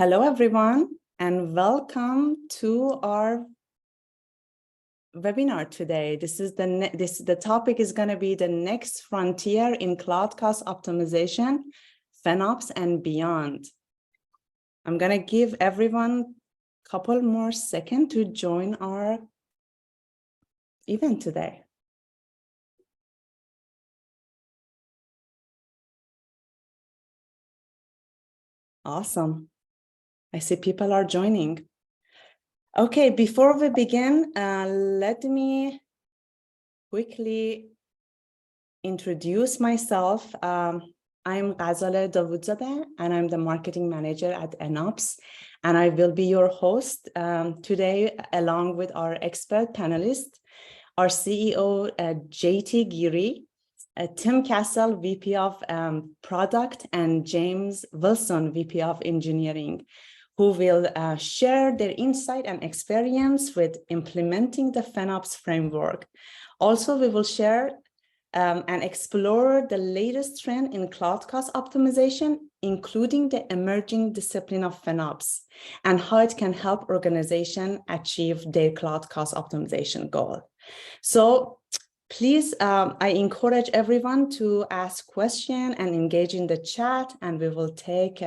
Hello, everyone, and welcome to our webinar today. The topic is going to be the next frontier in cloud cost optimization, FinOps, and beyond. I'm going to give everyone a couple more seconds to join our event today. Awesome. I see people are joining. Okay, before we begin, let me quickly introduce myself. I'm Ghazaleh Davudzadeh, and I'm the marketing manager at FinOps, and I will be your host today, along with our expert panelists, our CEO, JT Giri, Tim Castle, VP of Product, and James Wilson, VP of Engineering, who will share their insight and experience with implementing the FinOps framework. Also, we will share and explore the latest trend in cloud cost optimization, including the emerging discipline of FinOps and how it can help organizations achieve their cloud cost optimization goal. So please, I encourage everyone to ask questions and engage in the chat, and we will take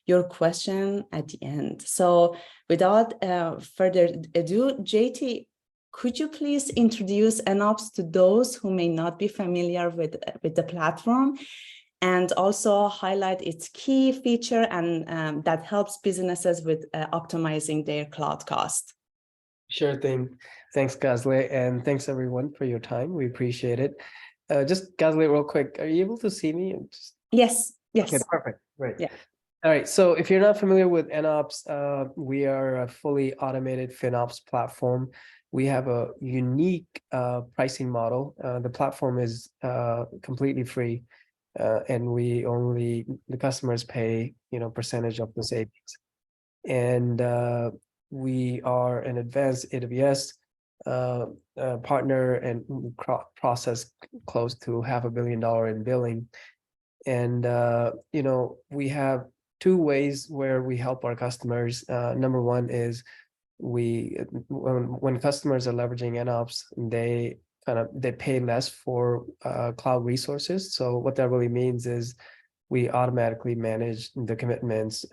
your question at the end. So without further ado, JT, could you please introduce FinOps to those who may not be familiar with the platform, and also highlight its key feature and that helps businesses with optimizing their cloud cost? Sure thing. Thanks, Ghazaleh, and thanks everyone for your time. We appreciate it. Just Ghazaleh, real quick, are you able to see me? Yes. Okay, perfect. Great. Yeah. All right. So if you're not familiar with FinOps, we are a fully automated FinOps platform. We have a unique pricing model. The platform is completely free, and the customers pay, percentage of the savings. And we are an advanced AWS partner and process close to $500 million in billing. And we have two ways where we help our customers. Number one is when customers are leveraging FinOps, they pay less for cloud resources. So what that really means is we automatically manage the commitments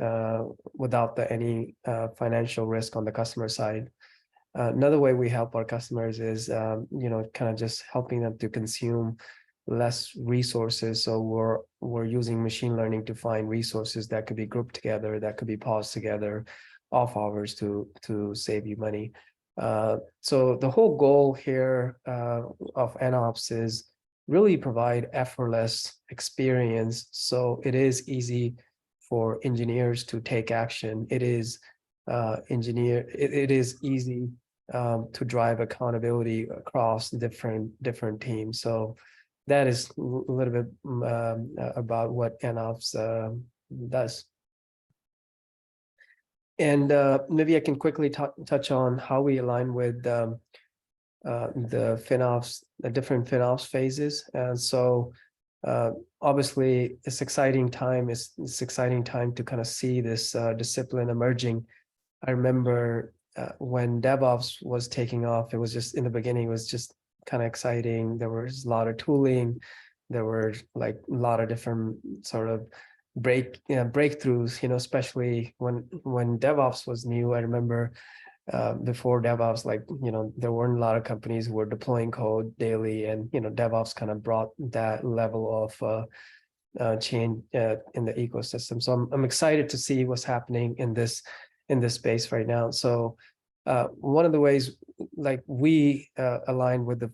without any financial risk on the customer side. Another way we help our customers is, kind of just helping them to consume less resources. So we're using machine learning to find resources that could be grouped together, that could be paused together, off hours to save you money. So the whole goal here of FinOps is really provide effortless experience. So it is easy for engineers to take action. It is easy to drive accountability across different teams. So that is a little bit about what FinOps does. And maybe I can quickly touch on how we align with the FinOps, the different FinOps phases. And so obviously it's exciting time. It's exciting time to kind of see this discipline emerging. I remember when DevOps was taking off, it was just in the beginning, it was just kind of exciting. There was a lot of tooling. There were like a lot of different sort of breakthroughs, especially when DevOps was new. I remember before DevOps, there weren't a lot of companies who were deploying code daily, and DevOps kind of brought that level of change in the ecosystem. So I'm excited to see what's happening in this space right now. So one of the ways we align with the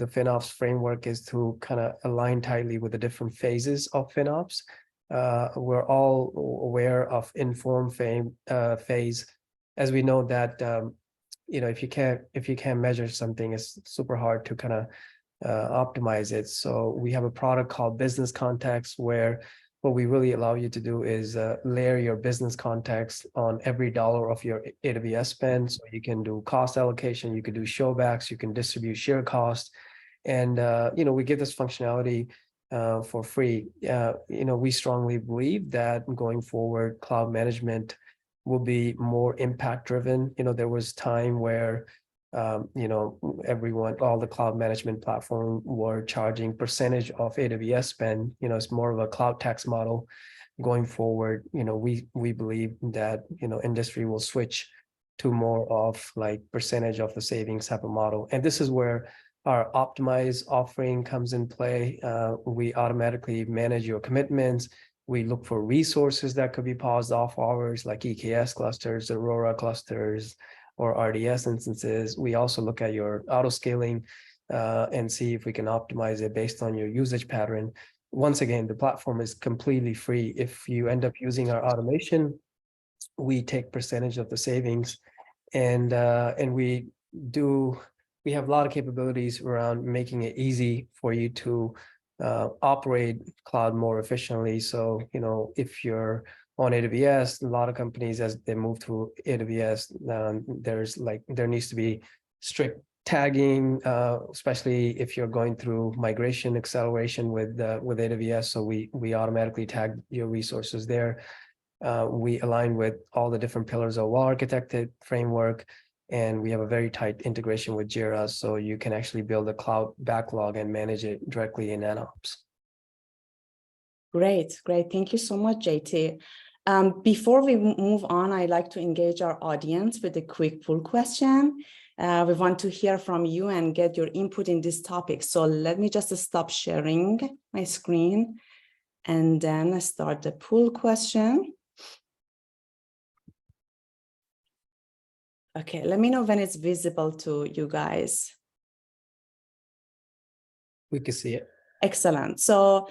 FinOps framework is to kind of align tightly with the different phases of FinOps. We're all aware of inform phase, as we know that if you can't measure something, it's super hard to kind of optimize it. So we have a product called Business Context, where what we really allow you to do is layer your business context on every dollar of your AWS spend. So you can do cost allocation, you can do showbacks, you can distribute share cost, and we give this functionality for free. We strongly believe that going forward, cloud management will be more impact driven. There was time where all the cloud management platform were charging percentage of AWS spend. It's more of a cloud tax model. Going forward, we believe that industry will switch to more of like percentage of the savings type of model. And this is where our optimized offering comes in play. We automatically manage your commitments. We look for resources that could be paused off hours, like EKS clusters, Aurora clusters, or RDS instances. We also look at your auto scaling and see if we can optimize it based on your usage pattern. Once again, the platform is completely free. If you end up using our automation, we take percentage of the savings, and we have a lot of capabilities around making it easy for you to operate cloud more efficiently. So, if you're on AWS, a lot of companies, as they move to AWS, there needs to be strict tagging, especially if you're going through migration acceleration with AWS. So we automatically tag your resources there. We align with all the different pillars of well-architected framework, and we have a very tight integration with Jira, so you can actually build a cloud backlog and manage it directly in FinOps. Great. Thank you so much, JT. Before we move on, I'd like to engage our audience with a quick poll question. We want to hear from you and get your input in this topic. So let me just stop sharing my screen and then start the poll question. Okay, let me know when it's visible to you guys. We can see it. Excellent. So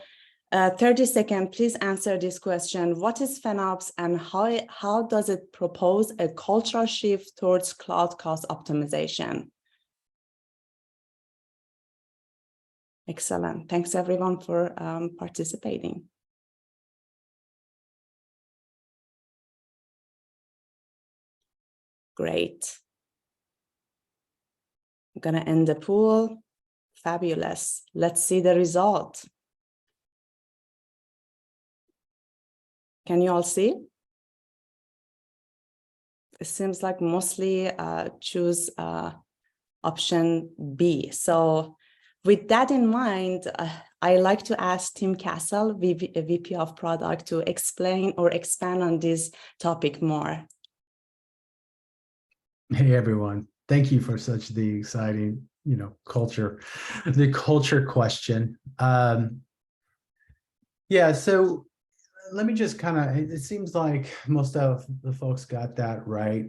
30 seconds, please answer this question. What is FinOps and how does it propose a cultural shift towards cloud cost optimization? Excellent. Thanks everyone for participating. Great. I'm gonna end the poll. Fabulous. Let's see the result. Can you all see? It seems like mostly choose option B. So with that in mind, I like to ask Tim Castle, VP of Product, to explain or expand on this topic more. Hey, everyone. Thank you for such the exciting, the culture question. Yeah, so let me just it seems like most of the folks got that right.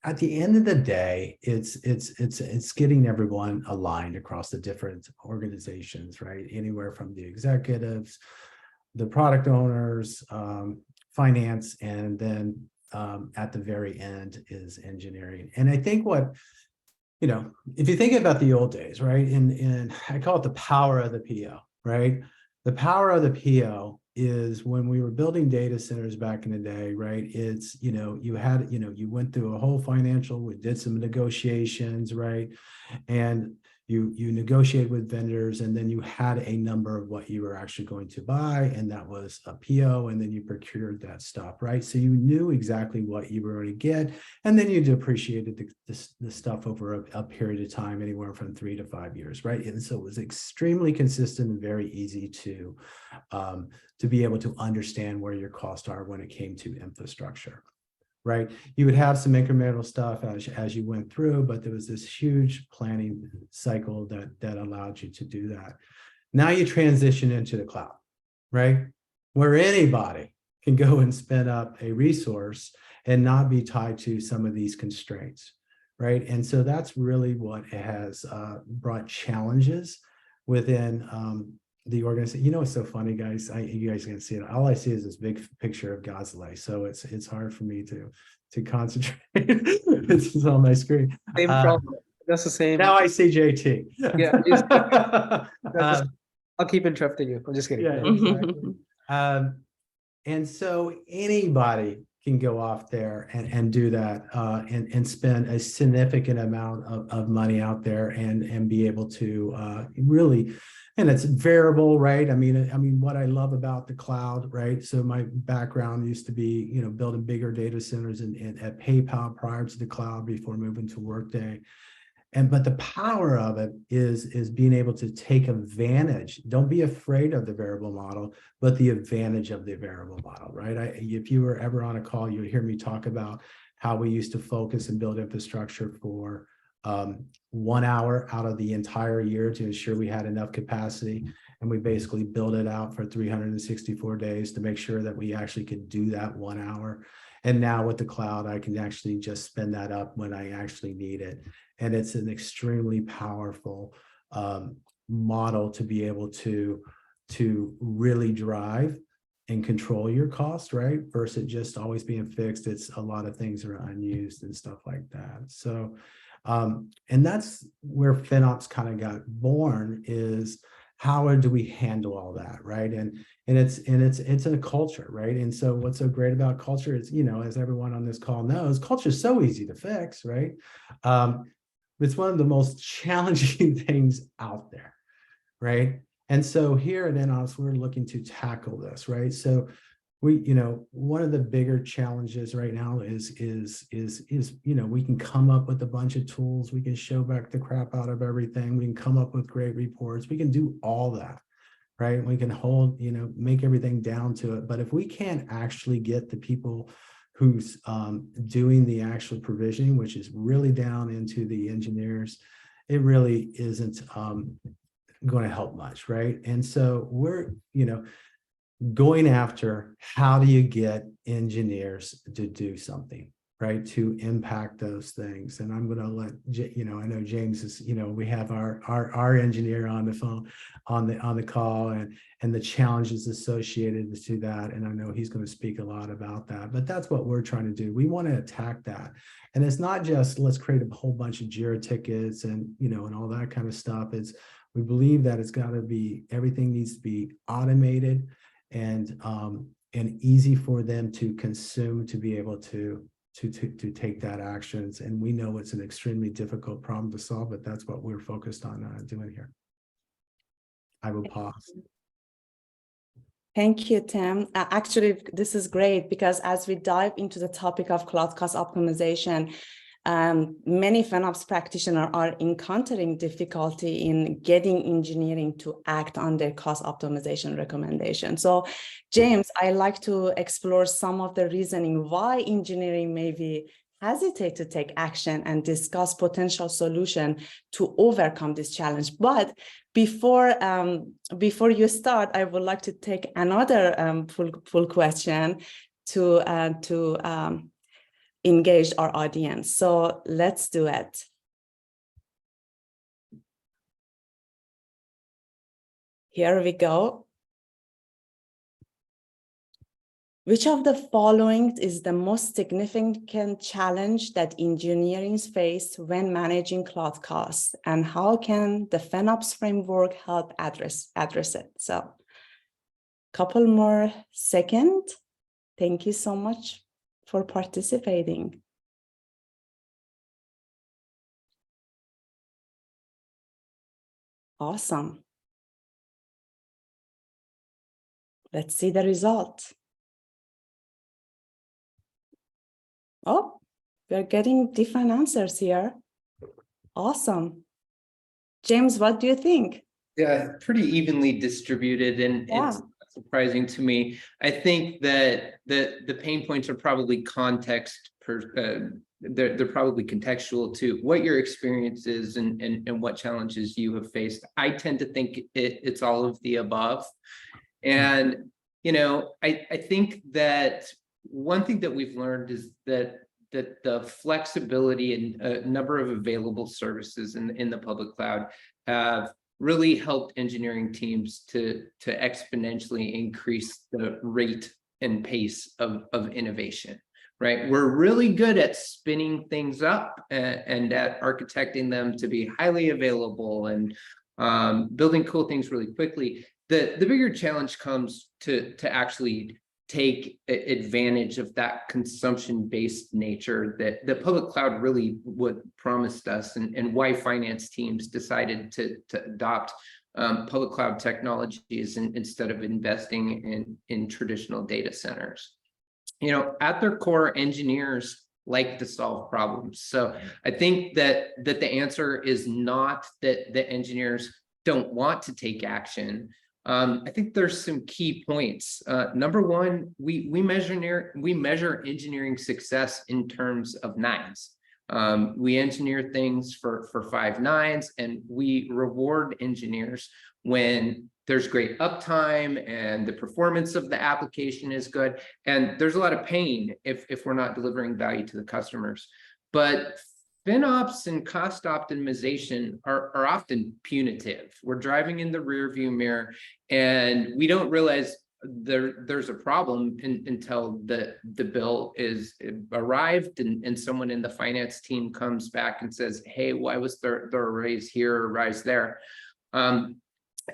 At the end of the day, it's getting everyone aligned across the different organizations, right? Anywhere from the executives, the product owners, finance, and then at the very end is engineering. And I think if you think about the old days, right? And I call it the power of the PO, right? The power of the PO is when we were building data centers back in the day, right? It's, you went through a whole financial, we did some negotiations, right? And you negotiate with vendors, and then you had a number of what you were actually going to buy, and that was a PO, and then you procured that stuff, right? So you knew exactly what you were going to get, and then you depreciated the stuff over a period of time, anywhere from 3 to 5 years, right? And so it was extremely consistent and very easy to be able to understand where your costs are when it came to infrastructure. Right, you would have some incremental stuff as you went through, but there was this huge planning cycle that allowed you to do that. Now you transition into the cloud, right, where anybody can go and spin up a resource and not be tied to some of these constraints, right? And so that's really what has brought challenges within the organization. It's so funny, guys. You guys can see it. All I see is this big picture of Gazelle, so it's hard for me to concentrate. This is on my screen. Same problem. That's the same. Now I see JT. Yeah. I'll keep interrupting you. I'm just kidding. Yeah, exactly. And so anybody can go off there and do that and spend a significant amount of money out there and be able to really and it's variable, right? I mean, what I love about the cloud, right? So my background used to be, building bigger data centers and at PayPal prior to the cloud before moving to Workday. But the power of it is being able to take advantage. Don't be afraid of the variable model, but the advantage of the variable model, right? If you were ever on a call, you would hear me talk about how we used to focus and build infrastructure for 1 hour out of the entire year to ensure we had enough capacity. And we basically built it out for 364 days to make sure that we actually could do that 1 hour. And now with the cloud, I can actually just spin that up when I actually need it. And it's an extremely powerful model to be able to really drive and control your cost, right? Versus just always being fixed. It's a lot of things are unused and stuff like that. So, and that's where FinOps kind of got born, is how do we handle all that, right? And it's a culture, right? And so what's so great about culture is, as everyone on this call knows, culture is so easy to fix, right? It's one of the most challenging things out there, right? And so here at FinOps, we're looking to tackle this, right? So we, one of the bigger challenges right now is we can come up with a bunch of tools, we can show back the crap out of everything, we can come up with great reports, we can do all that, right? We can hold, make everything down to it. But if we can't actually get the people who's doing the actual provisioning, which is really down into the engineers, it really isn't going to help much, right? And so we're, going after how do you get engineers to do something, right? To impact those things. And I'm going to let, I know James is, we have our engineer on the phone, on the call, and the challenges associated to that. And I know he's going to speak a lot about that, but that's what we're trying to do. We want to attack that. And it's not just, let's create a whole bunch of JIRA tickets and, and all that kind of stuff. We believe that it's got to be, everything needs to be automated and easy for them to consume, to be able to take that actions. And we know it's an extremely difficult problem to solve, but that's what we're focused on doing here. I will pause. Thank you, Tim. Actually, this is great, because as we dive into the topic of cloud cost optimization, many FinOps practitioners are encountering difficulty in getting engineering to act on their cost optimization recommendations. So, James, I like to explore some of the reasoning why engineering maybe hesitate to take action and discuss potential solution to overcome this challenge. But before you start, I would like to take another full question to engage our audience. So let's do it. Here we go. Which of the following is the most significant challenge that engineering face when managing cloud costs, and how can the FinOps framework help address it? So, couple more seconds. Thank you so much for participating. Awesome. Let's see the result. Oh, we're getting different answers here. Awesome. James, what do you think? Yeah, pretty evenly distributed, and it's surprising to me. I think that the pain points are probably context, they're probably contextual to what your experience is and what challenges you have faced. I tend to think it's all of the above. And, I think that one thing that we've learned is that the flexibility and a number of available services in the public cloud have really helped engineering teams to exponentially increase the rate and pace of innovation, right? We're really good at spinning things up and at architecting them to be highly available and building cool things really quickly. The bigger challenge comes to actually take advantage of that consumption-based nature that the public cloud really promised us, and why finance teams decided to adopt public cloud technologies instead of investing in traditional data centers. You know, at their core, engineers like to solve problems. So I think that the answer is not that the engineers don't want to take action. I think there's some key points. Number one, we measure engineering success in terms of nines. We engineer things for 5 nines, and we reward engineers when there's great uptime and the performance of the application is good. And there's a lot of pain if we're not delivering value to the customers. But FinOps and cost optimization are often punitive. We're driving in the rearview mirror, and we don't realize there's a problem until the bill is arrived, and someone in the finance team comes back and says, hey, why was there a raise here or rise there?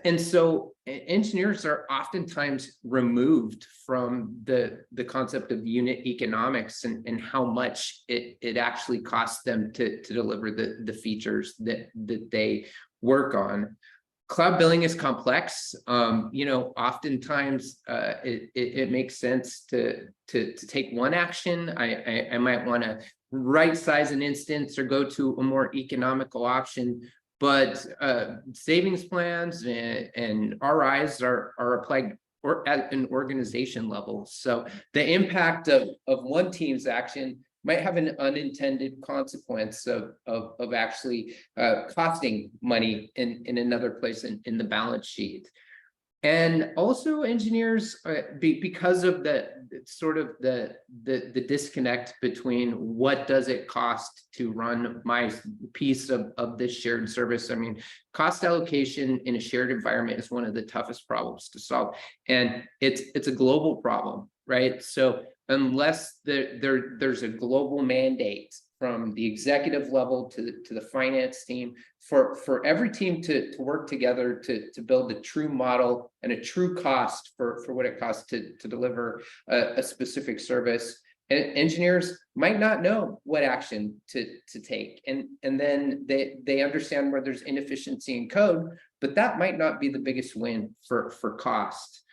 And so engineers are oftentimes removed from the concept of unit economics and how much it actually costs them to deliver the features that they work on. Cloud billing is complex. You know, oftentimes it makes sense to take one action. I might want to right size an instance or go to a more economical option. But savings plans and RIs are applied at an organization level. So the impact of one team's action might have an unintended consequence of actually costing money in another place in the balance sheet. And also engineers, because of the sort of the disconnect between what does it cost to run my piece of this shared service. I mean, cost allocation in a shared environment is one of the toughest problems to solve. And it's a global problem, right? So unless there's a global mandate from the executive level to the finance team, for every team to work together to build a true model and a true cost for what it costs to deliver a specific service. And engineers might not know what action to take. And then they understand where there's inefficiency in code, but that might not be the biggest win for cost.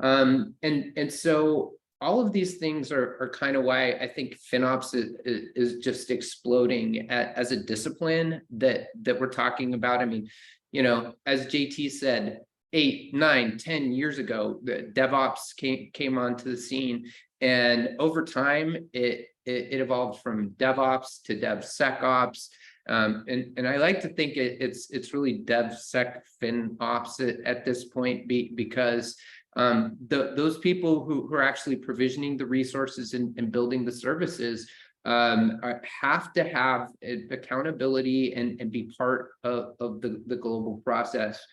And so all of these things are kind of why I think FinOps is just exploding as a discipline that we're talking about. I mean, you know, as JT said, 8, 9, 10 years ago, the DevOps came onto the scene, and over time it evolved from DevOps to DevSecOps. And I like to think it's really DevSec FinOps at this point, because those people who are actually provisioning the resources and building the services have to have accountability and be part of the global process.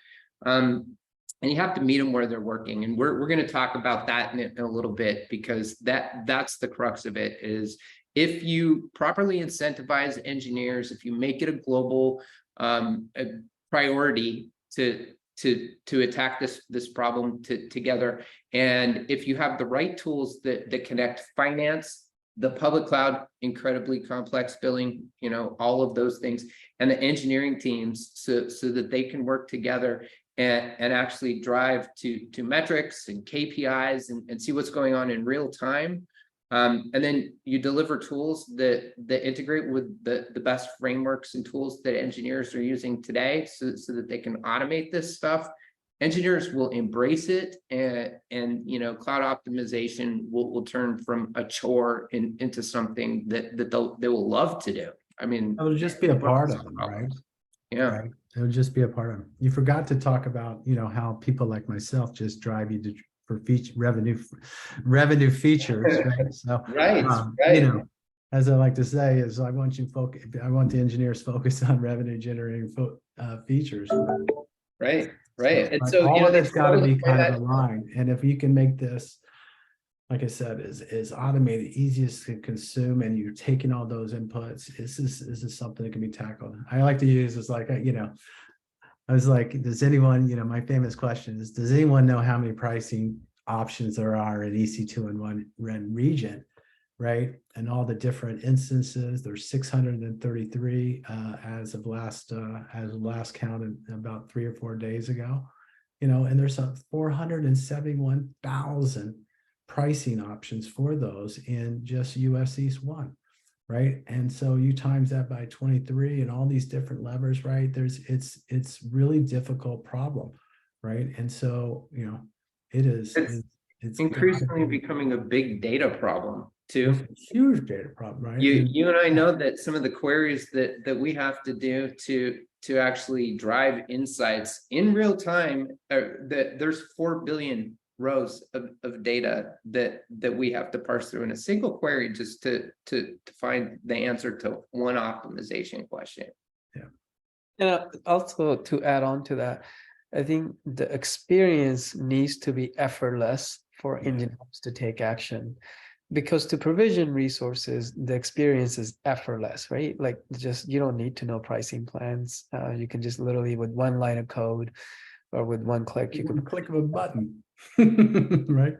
And you have to meet them where they're working. And we're going to talk about that in a little bit, because that's the crux of it. Is if you properly incentivize engineers, if you make it a global priority to attack this problem together, and if you have the right tools that connect finance, the public cloud, incredibly complex billing, you know, all of those things, and the engineering teams, so that they can work together and actually drive to metrics and KPIs and see what's going on in real time. And then you deliver tools that integrate with the best frameworks and tools that engineers are using today, so that they can automate this stuff. Engineers will embrace it, and you know, cloud optimization will turn from a chore into something that they will love to do. I mean, It'll just be a part of them, right? Yeah. Right. It'll just be a part of them. You forgot to talk about, you know, how people like myself just drive you for revenue features, right? So, Right. you know, as I like to say, is I want the engineers focused on revenue generating features. Right. And But so, all you know, of it's got to be kind that of aligned. And if you can make this, like I said, is automated, easiest to consume, and you're taking all those inputs, this is something that can be tackled. I like to use is like, you know, I was like, does anyone, you know, my famous question is, does anyone know how many pricing options there are in EC2 and one region? right? And all the different instances. There's 633 as of last count about 3 or 4 days ago. And there's 471,000 pricing options for those in just US East 1, right? And so you times that by 23 and all these different levers, right? It's really difficult problem, right? And so, it is. It's increasingly becoming a big data problem too. It's a huge data problem, right? You and I know that some of the queries that we have to do to actually drive insights in real time, that there's 4 billion rows of data that we have to parse through in a single query just to find the answer to one optimization question. Yeah. And also to add on to that, I think the experience needs to be effortless for engineers to take action, because to provision resources, the experience is effortless, right? Like, just, you don't need to know pricing plans. You can just literally with one line of code or with one click, you can click of a button, right?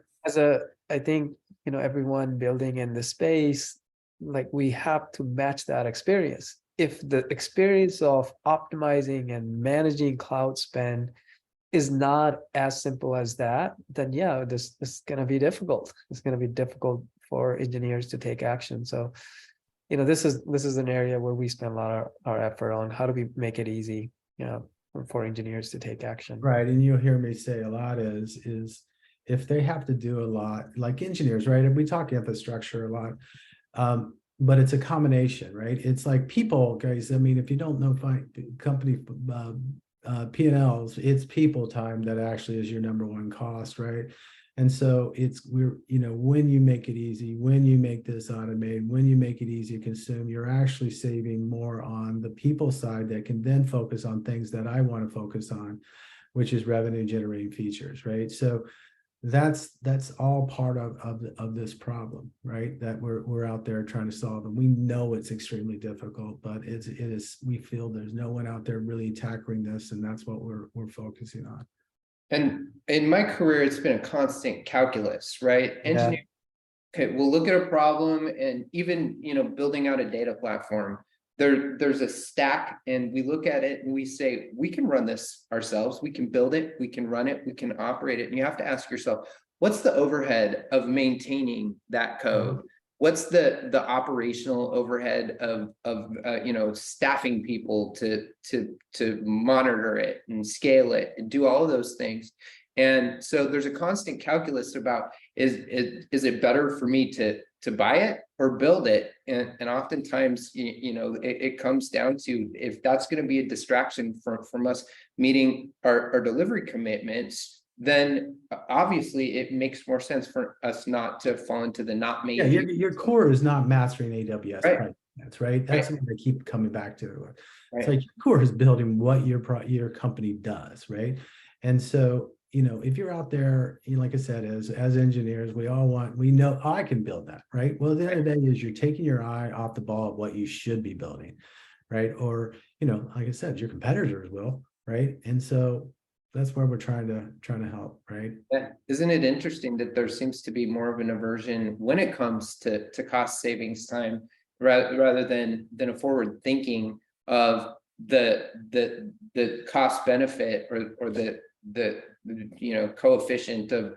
I think, everyone building in the space, like, we have to match that experience. If the experience of optimizing and managing cloud spend is not as simple as that, then yeah, this is going to be difficult. It's going to be difficult for engineers to take action. So, this is an area where we spend a lot of our effort on how do we make it easy, for engineers to take action. Right. And you'll hear me say a lot is if they have to do a lot, like engineers, right? And we talk infrastructure a lot. But it's a combination, right? It's like people, guys. I mean, if you don't know company P&Ls, it's people time that actually is your number one cost, right? And so when you make it easy, when you make this automated, when you make it easy to consume, you're actually saving more on the people side that can then focus on things that I want to focus on, which is revenue generating features, right? So that's all part of this problem, right? That we're out there trying to solve, and we know it's extremely difficult, but it is. We feel there's no one out there really tackling this, and that's what we're focusing on. And in my career, it's been a constant calculus, right? Engineering, okay, we'll look at a problem, and even building out a data platform. There's a stack, and we look at it and we say, we can run this ourselves, we can build it, we can run it, we can operate it. And you have to ask yourself, what's the overhead of maintaining that code? What's the operational overhead of staffing people to monitor it and scale it and do all of those things? And so there's a constant calculus about is it better for me to buy it or build it? And oftentimes, it comes down to, if that's going to be a distraction from us meeting our delivery commitments, then obviously it makes more sense for us not to fall into the not made. Yeah, your core is not mastering AWS right. pricing. That's right. That's right. what I keep coming back to. Right. It's like your core is building what your company does, right? And so, if you're out there, like I said, as engineers, we know I can build that, right? Well, at the end of the day is you're taking your eye off the ball of what you should be building, right? Or, like I said, your competitors will, right? And so that's where we're trying to help, right? Yeah. Isn't it interesting that there seems to be more of an aversion when it comes to cost savings time, rather than a forward thinking of the cost benefit or the coefficient of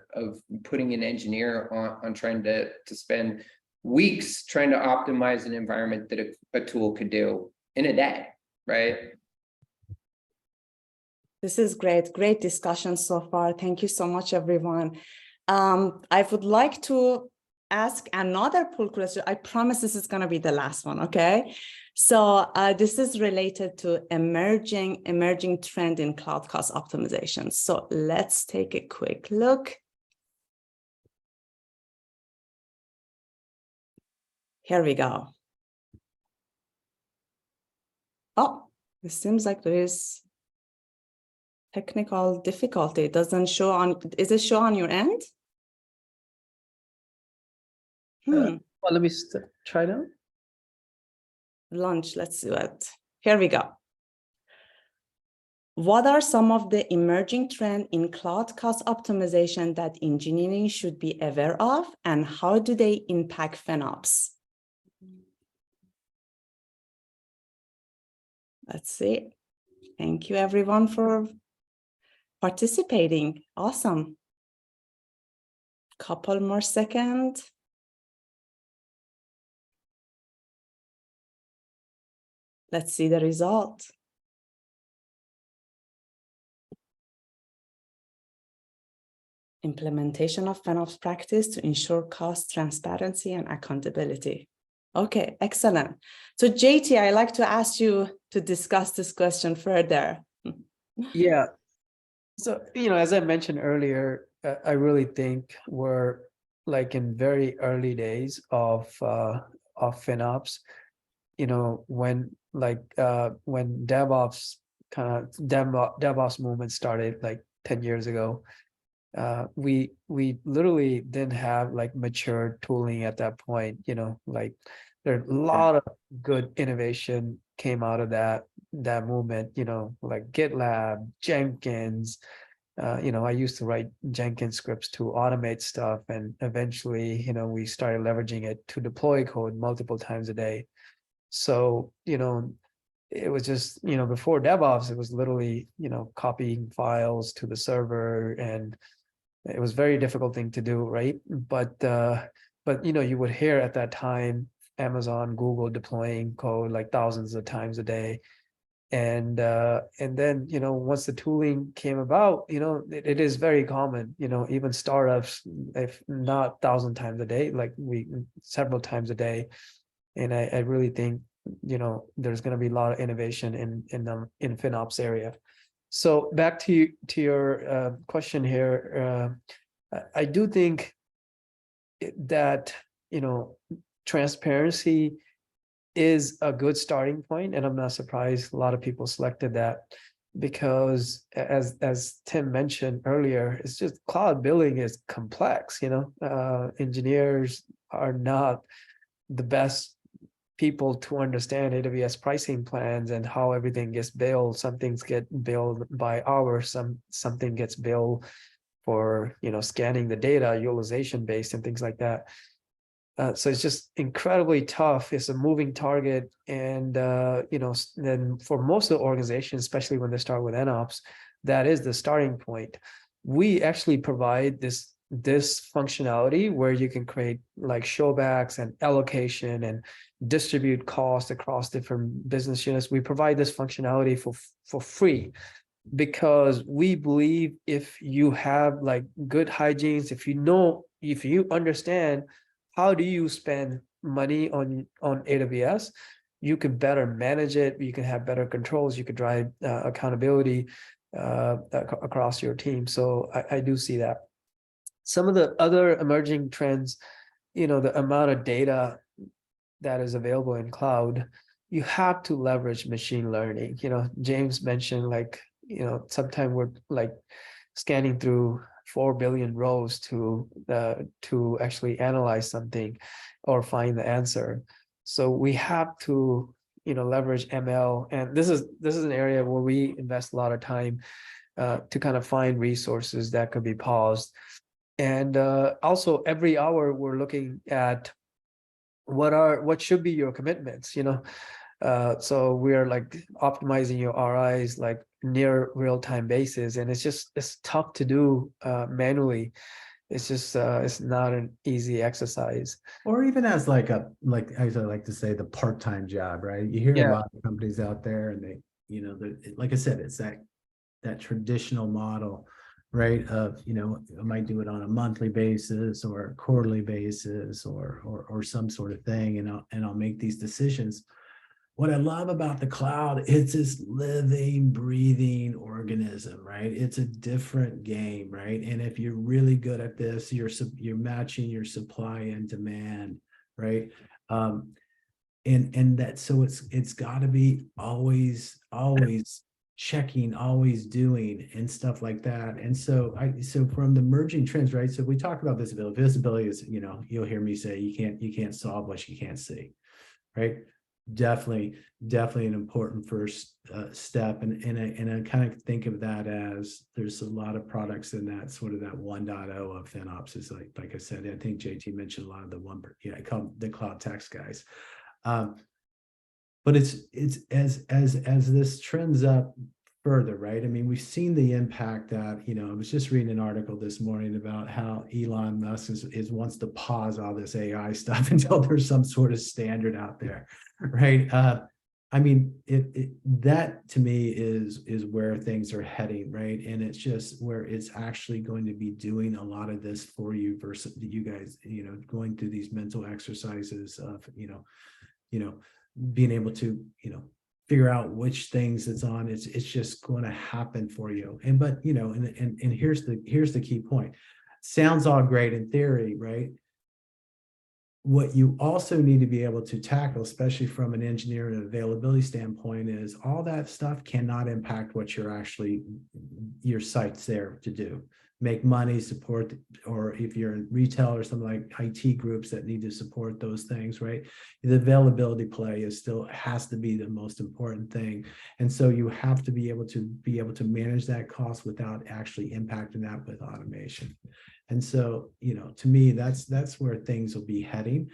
putting an engineer on trying to spend weeks trying to optimize an environment that a tool could do in a day, right? This is great discussion so far. Thank you so much, everyone. I would like to ask another pull question. I promise this is going to be the last one, okay? So this is related to emerging trend in cloud cost optimization. So let's take a quick look. Here we go. Oh, it seems like there is technical difficulty. It doesn't show on, is it show on your end? Well, let me try now. Launch, let's do it. Here we go. What are some of the emerging trends in cloud cost optimization that engineering should be aware of, and how do they impact FinOps? Let's see. Thank you, everyone, for participating. Awesome. Couple more seconds. Let's see the result. Implementation of FinOps practice to ensure cost transparency and accountability. Okay, excellent. So JT, I'd like to ask you to discuss this question further. Yeah. So, as I mentioned earlier, I really think we're like in very early days of FinOps. When DevOps DevOps movement started like 10 years ago, we literally didn't have like mature tooling at that point. Like there are a lot of good innovation came out of that movement, like GitLab, Jenkins. I used to write Jenkins scripts to automate stuff, and eventually, we started leveraging it to deploy code multiple times a day. So, it was just, before DevOps, it was literally, copying files to the server, and it was a very difficult thing to do, right? But you would hear at that time Amazon, Google deploying code like thousands of times a day. And then, once the tooling came about, it is very common, even startups, if not 1,000 times a day, like several times a day. And I really think, there's going to be a lot of innovation in FinOps area. So back to your question here, I do think that, transparency is a good starting point, and I'm not surprised a lot of people selected that, because as Tim mentioned earlier, it's just cloud billing is complex. Engineers are not the best people to understand AWS pricing plans and how everything gets billed. Some things get billed by hours, something gets billed for scanning the data, utilization based and things like that. So it's just incredibly tough. It's a moving target, and then for most of the organizations, especially when they start with FinOps, that is the starting point. We actually provide this functionality where you can create like showbacks and allocation and distribute costs across different business units. We provide this functionality for free, because we believe if you have like good hygienes, if you understand how do you spend money on AWS, you could better manage it, you can have better controls, you could drive accountability across your team. So I do see that. Some of the other emerging trends, the amount of data that is available in cloud, you have to leverage machine learning. James mentioned like, sometimes we're like scanning through 4 billion rows to actually analyze something or find the answer. So we have to, leverage ML, and this is an area where we invest a lot of time to kind of find resources that could be paused. And also every hour we're looking at what should be your commitments, so we're like optimizing your RIs like near real-time basis, and it's tough to do manually. It's just it's not an easy exercise. Or even as like as I like to say, the part-time job, right? You hear a lot of companies out there, and they, like I said, it's that traditional model, right? Of, I might do it on a monthly basis or a quarterly basis or some sort of thing, and I'll make these decisions. What I love about the cloud, it's this living, breathing organism, right? It's a different game, right? And if you're really good at this, you're matching your supply and demand, right? And that, so it's got to be always checking, always doing, and stuff like that. And so from the emerging trends, right? So we talk about visibility. Visibility is, you'll hear me say, you can't solve what you can't see, right? definitely an important first step, and I kind of think of that as there's a lot of products in that sort of that 1.0 of FinOps is like I said, I think JT mentioned a lot of the I call them the cloud tax guys, but it's as this trends up further, right? I mean, we've seen the impact that, I was just reading an article this morning about how Elon Musk is wants to pause all this AI stuff until there's some sort of standard out there, right? I mean, that to me is where things are heading, right? And it's just where it's actually going to be doing a lot of this for you versus you guys, going through these mental exercises of, being able to, figure out which things it's on. It's just going to happen for you. But here's the key point. Sounds all great in theory, right? What you also need to be able to tackle, especially from an engineering and availability standpoint, is all that stuff cannot impact what your site's there to do. Make money, support, or if you're in retail or something like IT groups that need to support those things, right? The availability play has to be the most important thing. And so you have to be able to manage that cost without actually impacting that with automation. And so, to me, that's where things will be heading.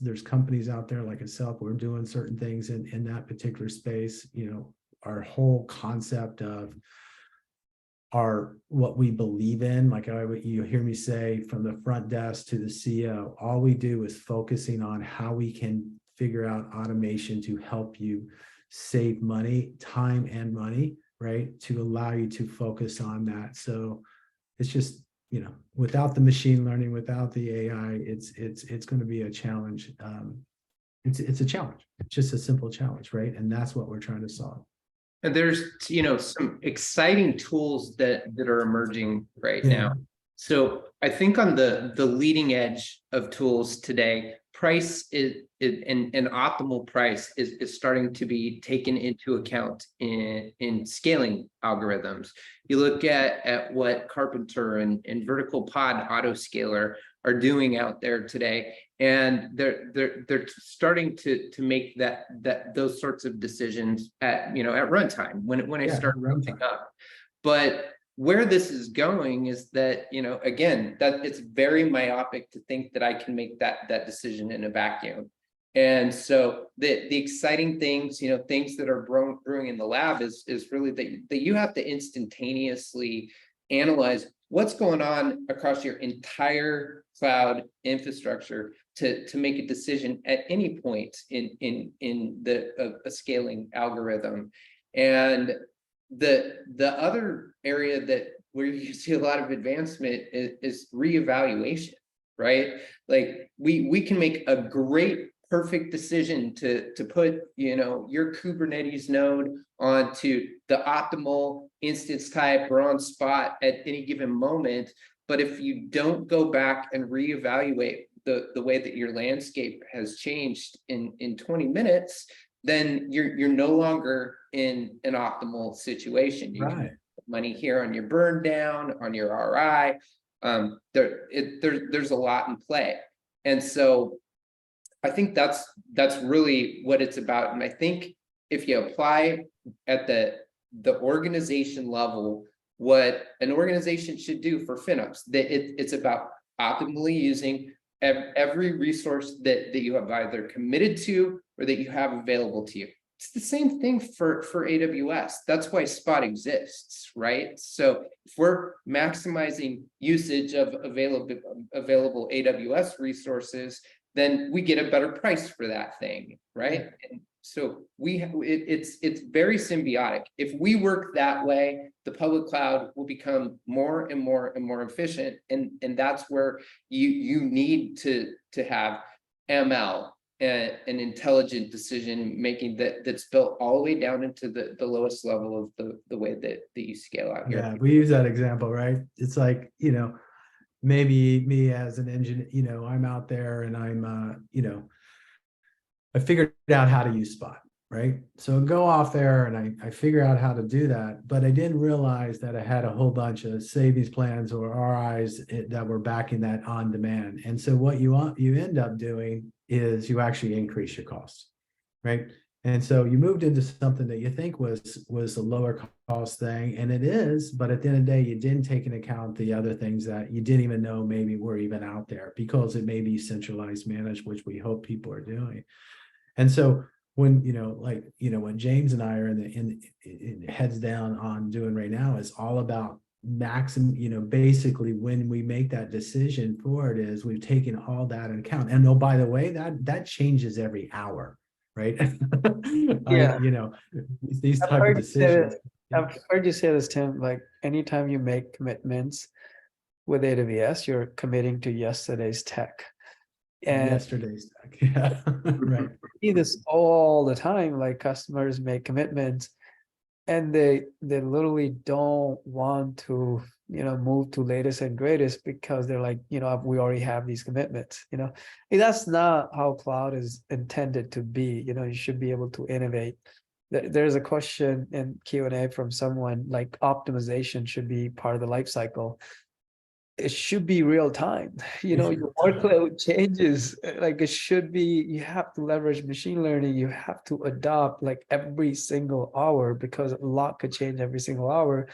There's companies out there like itself, we're doing certain things in that particular space. Our whole concept of what we believe in, like you hear me say, from the front desk to the CEO, all we do is focusing on how we can figure out automation to help you save money, time and money, right? To allow you to focus on that. So it's just, without the machine learning, without the AI, it's going to be a challenge. It's a challenge. It's just a simple challenge, right? And that's what we're trying to solve. And there's, some exciting tools that are emerging right now. So I think on the leading edge of tools today, price is an optimal price is starting to be taken into account in scaling algorithms. You look at what Carpenter and Vertical Pod Autoscaler are doing out there today, and they're starting to make those sorts of decisions at runtime when I start ramping up. But where this is going is that, again, that it's very myopic to think that I can make that decision in a vacuum. And so the exciting things, things that are brewing in the lab is really that you have to instantaneously analyze what's going on across your entire cloud infrastructure to make a decision at any point in a scaling algorithm. And the other area where you see a lot of advancement is reevaluation, right? Like we can make a great perfect decision to put your Kubernetes node onto the optimal instance type or on spot at any given moment. But if you don't go back and reevaluate the way that your landscape has changed in 20 minutes, then you're no longer in an optimal situation. You can put money here on your burn down, on your RI. There's a lot in play. And so I think that's really what it's about. And I think if you apply at the organization level, what an organization should do for FinOps, it's about optimally using every resource that you have either committed to or that you have available to you. It's the same thing for AWS. That's why Spot exists, right? So if we're maximizing usage of available AWS resources, then we get a better price for that thing, right? And so it's very symbiotic. If we work that way, the public cloud will become more and more and more efficient, and that's where you need to have ML and an intelligent decision making that's built all the way down into the lowest level of the way that you scale out here. Yeah, we use that example, right? It's like, maybe me as an engineer, I'm out there and I'm, I figured out how to use Spot, right? So I go off there and I figure out how to do that, but I didn't realize that I had a whole bunch of savings plans or RIs that were backing that on demand. And so what you end up doing is you actually increase your costs, right? And so you moved into something that you think was a lower cost thing, and it is, but at the end of the day, you didn't take into account the other things that you didn't even know maybe were even out there because it may be centralized managed, which we hope people are doing. And so when, when James and I are in heads down on doing right now is all about maximum, basically when we make that decision for it is we've taken all that into account. And oh, by the way, that changes every hour. Right. Yeah. These type of decisions. I've heard you say this, Tim, like anytime you make commitments with AWS, you're committing to yesterday's tech. And Yesterday's tech. Yeah. Right. I see this all the time, like customers make commitments and they literally don't want to, move to latest and greatest because they're like, we already have these commitments, that's not how cloud is intended to be. You should be able to innovate. There's a question in Q&A from someone like optimization should be part of the life cycle. It should be real time. Your workload changes. Like it should be, you have to leverage machine learning. You have to adopt like every single hour because a lot could change every single hour.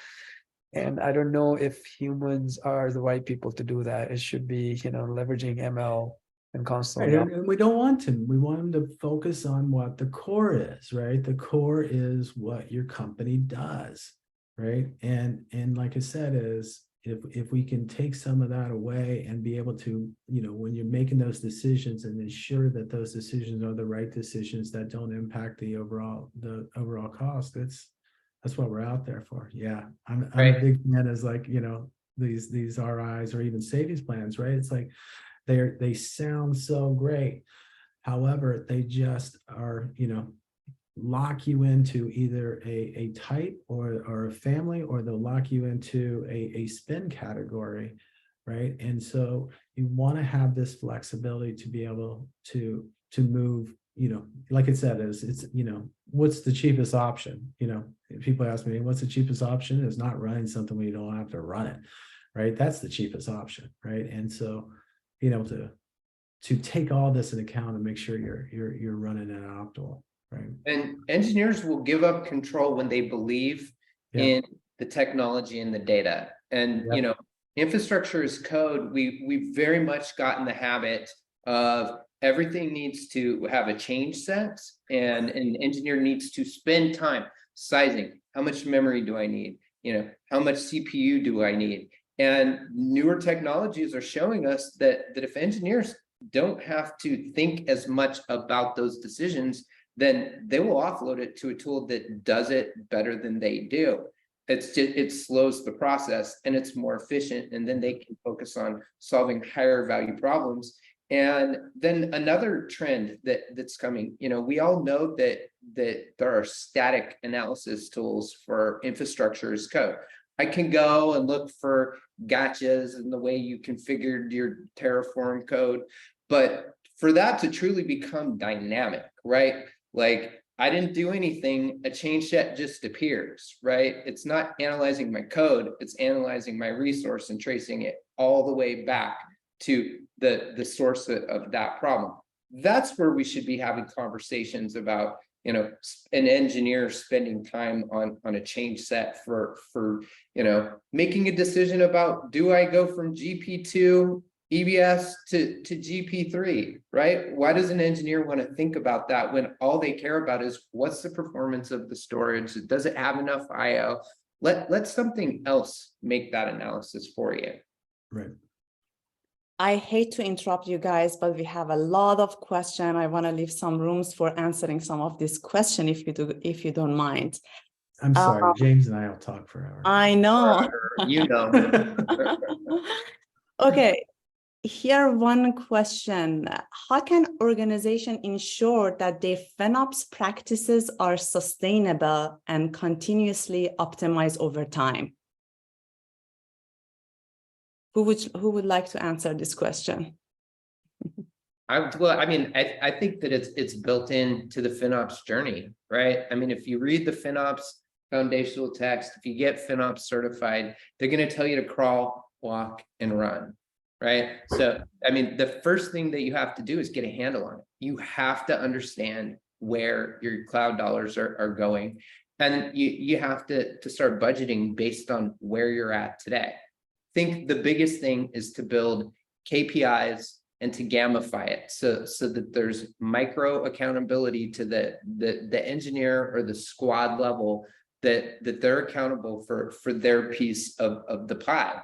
And I don't know if humans are the right people to do that. It should be, leveraging ML and constantly. Right, and we don't want to. We want them to focus on what the core is, right? The core is what your company does, right? And like I said, is if we can take some of that away and be able to, when you're making those decisions and ensure that those decisions are the right decisions that don't impact the overall cost, that's what we're out there for. Yeah, I'm a big fan as like, these RIs or even savings plans, right? It's like they sound so great. However, they just are, lock you into either a type or a family, or they'll lock you into a spend category, right? And so you want to have this flexibility to be able to move, like I said, it's what's the cheapest option? If people ask me, what's the cheapest option? Is not running something where you don't have to run it, right? That's the cheapest option, right? And so being able to take all this into account and make sure you're running it optimal. Right. And engineers will give up control when they believe in the technology and the data. And infrastructure as code, we've very much gotten the habit of everything needs to have a change set, and an engineer needs to spend time sizing. How much memory do I need? How much CPU do I need? And newer technologies are showing us that if engineers don't have to think as much about those decisions, then they will offload it to a tool that does it better than they do. It slows the process and it's more efficient, and then they can focus on solving higher value problems. And then another trend that's coming, we all know that there are static analysis tools for infrastructure as code. I can go and look for gotchas in the way you configured your Terraform code, but for that to truly become dynamic, right? Like I didn't do anything, a change set just appears, right? It's not analyzing my code, it's analyzing my resource and tracing it all the way back to the source of that problem. That's where we should be having conversations about, an engineer spending time on a change set for making a decision about, do I go from GP2 EBS to GP3, right? Why does an engineer want to think about that when all they care about is what's the performance of the storage? Does it have enough IO? Let something else make that analysis for you. Right. I hate to interrupt you guys, but we have a lot of questions. I want to leave some rooms for answering some of these questions if you don't mind. I'm sorry, James and I will talk forever. I know. Okay. Here, one question. How can organization ensure that their FinOps practices are sustainable and continuously optimized over time? Who would like to answer this question? Well, I mean, I think that it's built into the FinOps journey, right? I mean, if you read the FinOps foundational text, if you get FinOps certified, they're going to tell you to crawl, walk, and run, right? So, I mean, the first thing that you have to do is get a handle on it. You have to understand where your cloud dollars are going. And you have to start budgeting based on where you're at today. I think the biggest thing is to build KPIs and to gamify it so that there's micro accountability to the engineer or the squad level that they're accountable for their piece of the pie.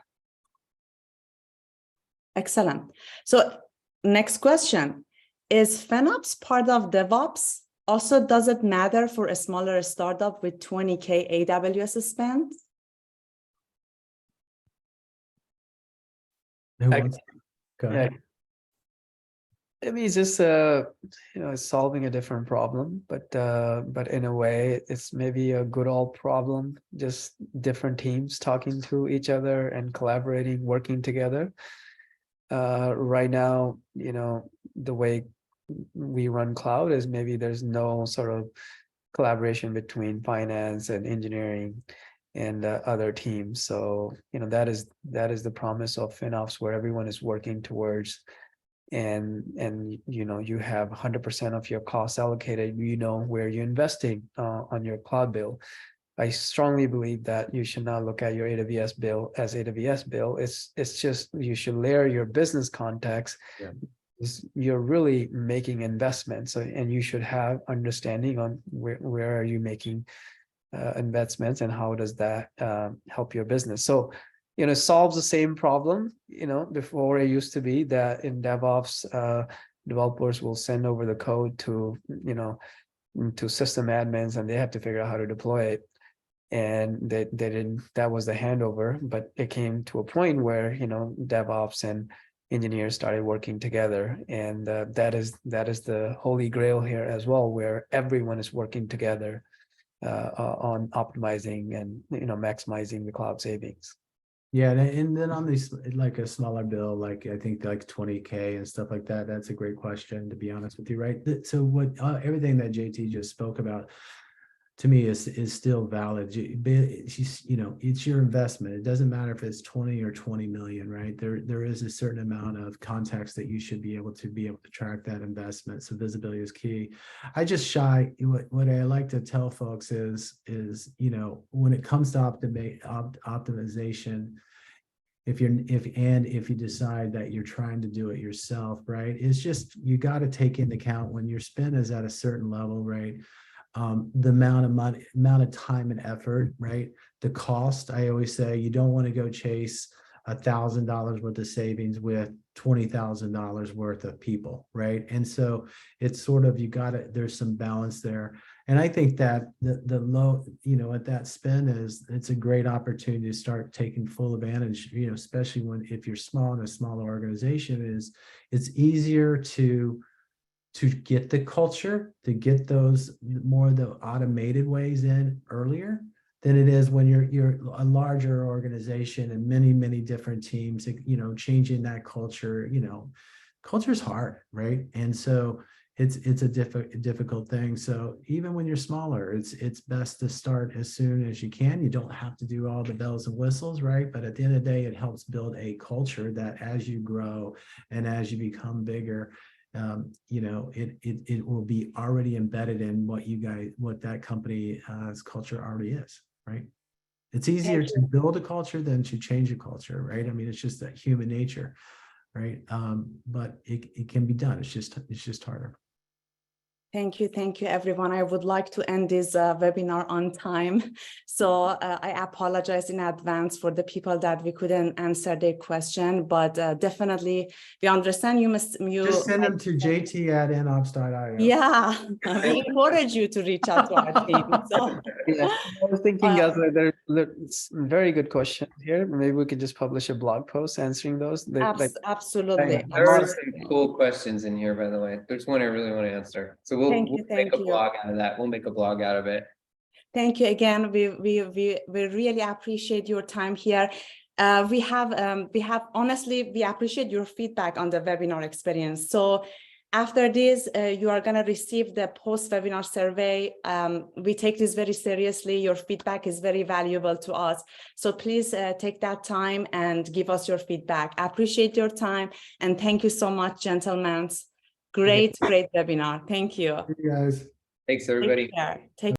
Excellent. So next question, is FinOps part of DevOps? Also, does it matter for a smaller startup with 20K AWS spend? Who wants- Go Yeah. ahead. I mean, it's just it's solving a different problem, but in a way, it's maybe a good old problem. Just different teams talking to each other and collaborating, working together. Right now, the way we run cloud is maybe there's no sort of collaboration between finance and engineering and other teams. So that is the promise of FinOps, where everyone is working towards. And you have 100% of your costs allocated, where you're investing on your cloud bill. I strongly believe that you should not look at your AWS bill as AWS bill. It's just you should layer your business context. Yeah. You're really making investments, and you should have understanding on where are you making investments and how does that help your business. So it solves the same problem. Before it used to be that in DevOps, developers will send over the code to system admins, and they have to figure out how to deploy it. And they didn't. That was the handover. But it came to a point where DevOps and engineers started working together, and that is the holy grail here as well, where everyone is working together on optimizing and maximizing the cloud savings. Yeah, and then on these, like a smaller bill, like I think like 20K and stuff like that, that's a great question, to be honest with you, right? So what everything that JT just spoke about to me is still valid. It's your investment. It doesn't matter if it's 20 or 20 million, right? There is a certain amount of context that you should be able to track that investment. So visibility is key. What I like to tell folks is when it comes to optimization, if you decide that you're trying to do it yourself, right? It's just, you got to take into account when your spend is at a certain level, right? The amount of money, amount of time and effort, right? The cost. I always say you don't want to go chase $1,000 worth of savings with $20,000 worth of people, right? And so it's sort of, there's some balance there. And I think that the low, at that spend it's a great opportunity to start taking full advantage, especially if you're small in a smaller organization, it's easier to get the culture, to get those more of the automated ways in earlier than it is when you're a larger organization and many different teams. Changing that culture, culture is hard, right? And so it's a difficult thing. So even when you're smaller, it's best to start as soon as you can. You don't have to do all the bells and whistles, right? But at the end of the day, it helps build a culture that as you grow and as you become bigger, it will be already embedded in what that company's culture already is, right? It's easier to build a culture than to change a culture, right? I mean, it's just that human nature, right? But it can be done. It's just harder. Thank you, everyone. I would like to end this webinar on time. So I apologize in advance for the people that we couldn't answer their question, but definitely we understand you just send them to jt@inops.io. Yeah, we encourage you to reach out to our team. So. Yeah, I was thinking there's very good questions here. Maybe we could just publish a blog post answering those. Absolutely. There are some cool questions in here, by the way. There's one I really want to answer. So we'll make a blog out of that. We'll make a blog out of it. Thank you again. We really appreciate your time here. We appreciate your feedback on the webinar experience. So After this, you are going to receive the post-webinar survey. We take this very seriously. Your feedback is very valuable to us. So please take that time and give us your feedback. I appreciate your time. And thank you so much, gentlemen. Great webinar. Thank you. You guys. Thanks, everybody. Take care. Take